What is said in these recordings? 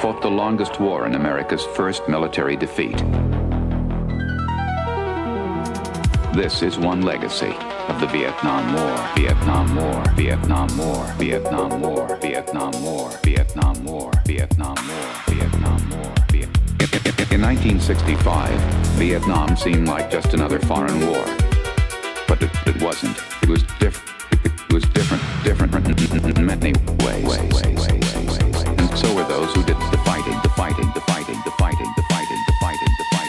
fought the longest war in America's first military defeat. This is one legacy of the Vietnam War, Vietnam War, Vietnam War, Vietnam War, Vietnam War, Vietnam War, Vietnam War, Vietnam War. In 1965, Vietnam seemed like just another foreign war. But it wasn't. It was different. It was different in many ways. And so were those who did the fighting.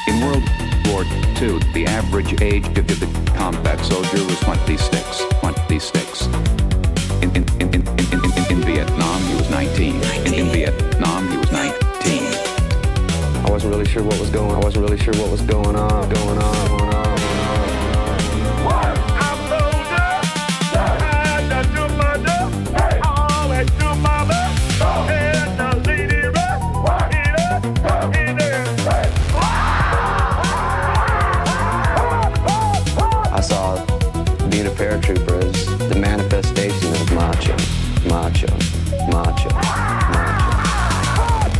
In World War II, the average age of the combat soldier was 26. In Vietnam, he was 19. In Vietnam, he was 19. I wasn't really sure what was going on. I saw being a paratrooper as the manifestation of macho.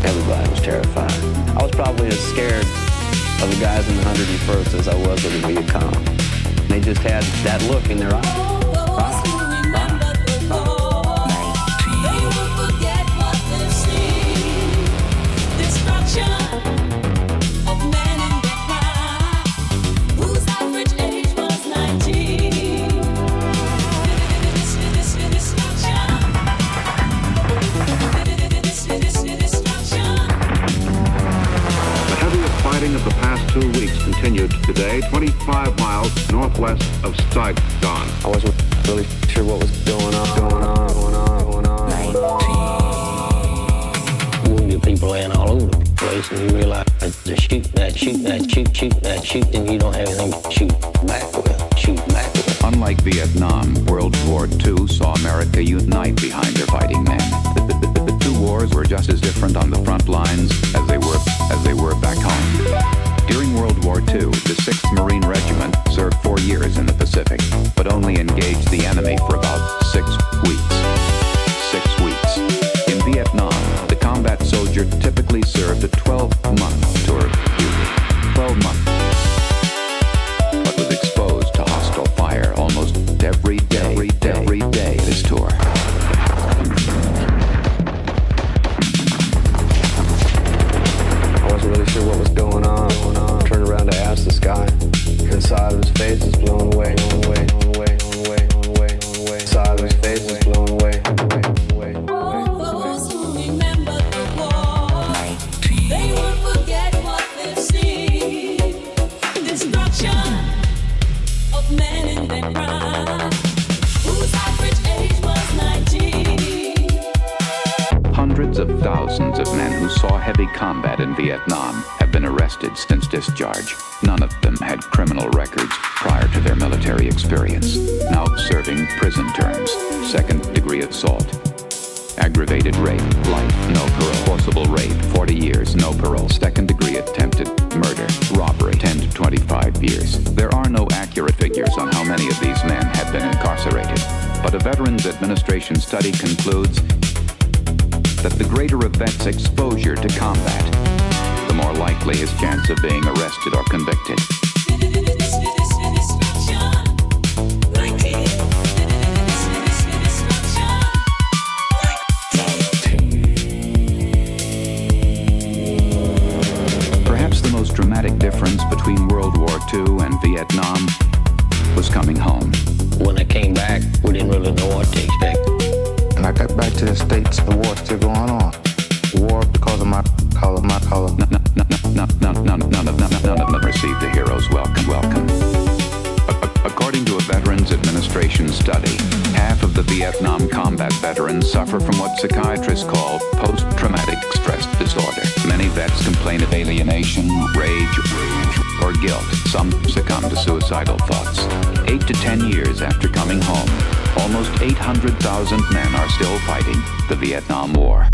Everybody was terrified. I was probably as scared of the guys in the 101st as I was of the Viet Cong. They just had that look in their eyes. Of the past 2 weeks continued today, 25 miles northwest of Saigon. I wasn't really sure what was going on. Wounded people laying all over the place, and you realize to shoot that, and you don't have anything to shoot back with. Unlike Vietnam, World War II saw America unite behind their fighting men. The two wars were just as different on the front lines as they were back home. During World War II, the 6th Marine Regiment served 4 years in the Pacific, but only engaged the enemy for about 6 weeks. 6 weeks. In Vietnam, the combat soldier typically served a 12-month tour of duty. 12 months. But was exposed to hostile fire almost every day this tour. I wasn't really sure what was going on. Turned around to ask this guy. The side of his face is blown away. Side of his face is blown away. Those who remember the war, they won't forget what they've seen. Destruction of men in their prime, whose average age was 19. Hundreds of thousands of men who saw heavy combat in Vietnam have been arrested since discharge. None of them had criminal records prior to their military experience, now serving prison terms. Second-degree assault, aggravated rape, life, no parole. Forcible rape, 40 years, no parole. Second-degree attempted murder, robbery, 10 to 25 years. There are no accurate figures on how many of these men have been incarcerated, but a Veterans Administration study concludes that the greater a vet's exposure to combat, the more likely his chance of being arrested or convicted. Perhaps the most dramatic difference between World War II and Vietnam was coming home. When I came back, we didn't really know what to expect. When I got back to the States, the war's still going on. War because of my color. None of them received a hero's welcome. According to a Veterans Administration study, half of the Vietnam combat veterans suffer from what psychiatrists call post-traumatic stress disorder. Many vets complain of alienation, rage, or guilt. Some succumb to suicidal thoughts. 8 to 10 years after coming home, almost 800,000 men are still fighting the Vietnam War.